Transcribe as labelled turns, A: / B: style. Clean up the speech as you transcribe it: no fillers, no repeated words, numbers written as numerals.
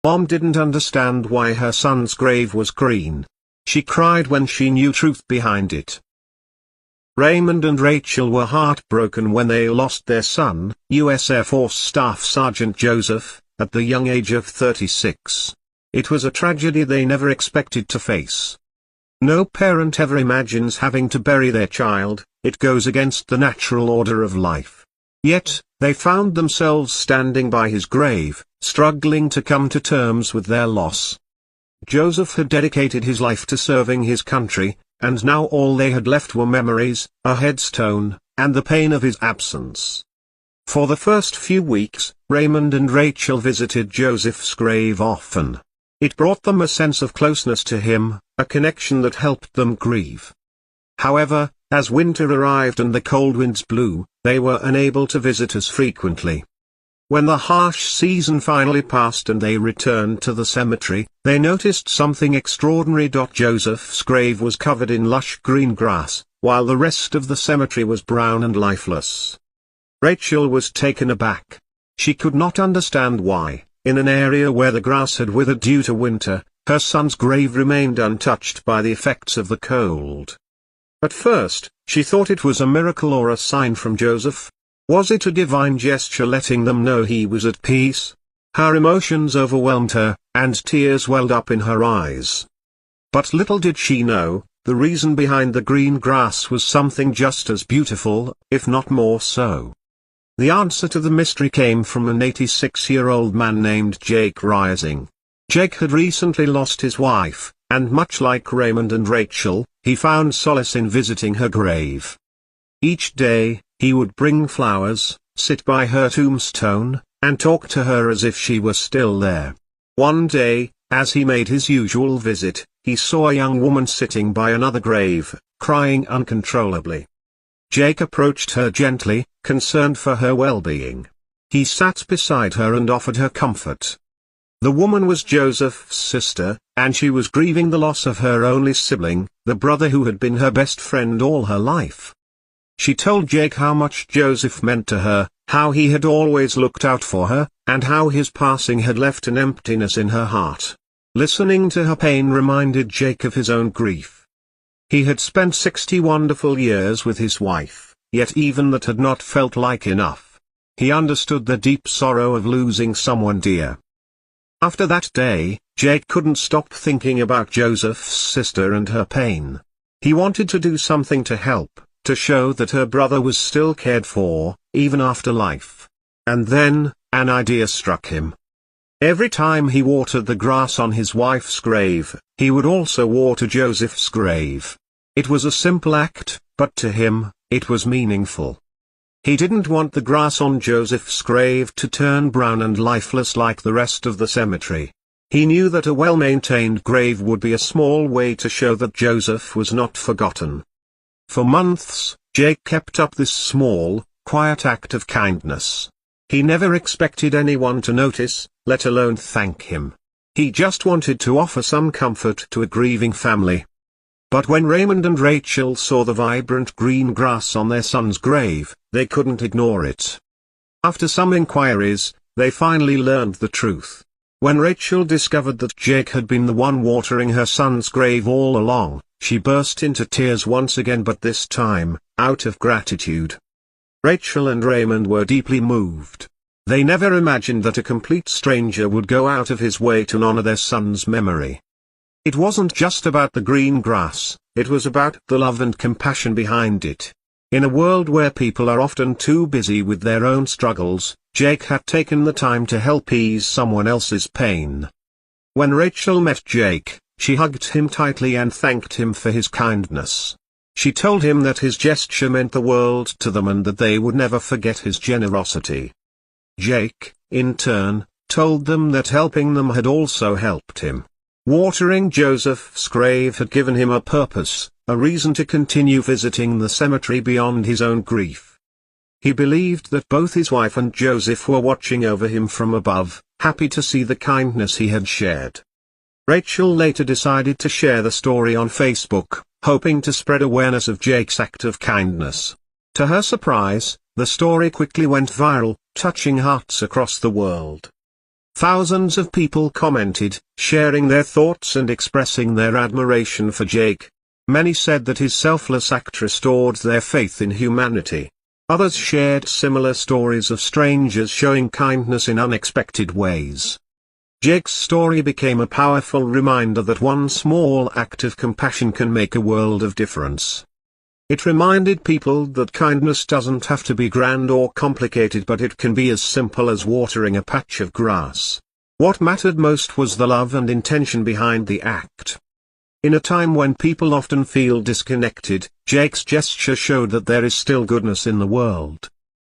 A: Mom didn't understand why her son's grave was green. She cried when she knew truth behind it. Raymond and Rachel were heartbroken when they lost their son, U.S. Air Force Staff Sergeant Joseph, at the young age of 36. It was a tragedy they never expected to face. No parent ever imagines having to bury their child, it goes against the natural order of life. Yet, they found themselves standing by his grave, struggling to come to terms with their loss. Joseph had dedicated his life to serving his country, and now all they had left were memories, a headstone, and the pain of his absence. For the first few weeks, Raymond and Rachel visited Joseph's grave often. It brought them a sense of closeness to him, a connection that helped them grieve. However, as winter arrived and the cold winds blew, they were unable to visit as frequently. When the harsh season finally passed and they returned to the cemetery, they noticed something extraordinary. Joseph's grave was covered in lush green grass, while the rest of the cemetery was brown and lifeless. Rachel was taken aback. She could not understand why, in an area where the grass had withered due to winter, her son's grave remained untouched by the effects of the cold. At first, she thought it was a miracle or a sign from Joseph. Was it a divine gesture letting them know he was at peace? Her emotions overwhelmed her, and tears welled up in her eyes. But little did she know, the reason behind the green grass was something just as beautiful, if not more so. The answer to the mystery came from an 86-year-old man named Jake Rising. Jake had recently lost his wife, and much like Raymond and Rachel, he found solace in visiting her grave. Each day, he would bring flowers, sit by her tombstone, and talk to her as if she were still there. One day, as he made his usual visit, he saw a young woman sitting by another grave, crying uncontrollably. Jake approached her gently, concerned for her well-being. He sat beside her and offered her comfort. The woman was Joseph's sister, and she was grieving the loss of her only sibling, the brother who had been her best friend all her life. She told Jake how much Joseph meant to her, how he had always looked out for her, and how his passing had left an emptiness in her heart. Listening to her pain reminded Jake of his own grief. He had spent 60 wonderful years with his wife, yet even that had not felt like enough. He understood the deep sorrow of losing someone dear. After that day, Jake couldn't stop thinking about Joseph's sister and her pain. He wanted to do something to help, to show that her brother was still cared for, even after life. And then, an idea struck him. Every time he watered the grass on his wife's grave, he would also water Joseph's grave. It was a simple act, but to him, it was meaningful. He didn't want the grass on Joseph's grave to turn brown and lifeless like the rest of the cemetery. He knew that a well-maintained grave would be a small way to show that Joseph was not forgotten. For months, Jake kept up this small, quiet act of kindness. He never expected anyone to notice, let alone thank him. He just wanted to offer some comfort to a grieving family. But when Raymond and Rachel saw the vibrant green grass on their son's grave, they couldn't ignore it. After some inquiries, they finally learned the truth. When Rachel discovered that Jake had been the one watering her son's grave all along, she burst into tears once again, but this time, out of gratitude. Rachel and Raymond were deeply moved. They never imagined that a complete stranger would go out of his way to honor their son's memory. It wasn't just about the green grass, it was about the love and compassion behind it. In a world where people are often too busy with their own struggles, Jake had taken the time to help ease someone else's pain. When Rachel met Jake, she hugged him tightly and thanked him for his kindness. She told him that his gesture meant the world to them and that they would never forget his generosity. Jake, in turn, told them that helping them had also helped him. Watering Joseph's grave had given him a purpose, a reason to continue visiting the cemetery beyond his own grief. He believed that both his wife and Joseph were watching over him from above, happy to see the kindness he had shared. Rachel later decided to share the story on Facebook, hoping to spread awareness of Jake's act of kindness. To her surprise, the story quickly went viral, touching hearts across the world. Thousands of people commented, sharing their thoughts and expressing their admiration for Jake. Many said that his selfless act restored their faith in humanity. Others shared similar stories of strangers showing kindness in unexpected ways. Jake's story became a powerful reminder that one small act of compassion can make a world of difference. It reminded people that kindness doesn't have to be grand or complicated, but it can be as simple as watering a patch of grass. What mattered most was the love and intention behind the act. In a time when people often feel disconnected, Jake's gesture showed that there is still goodness in the world.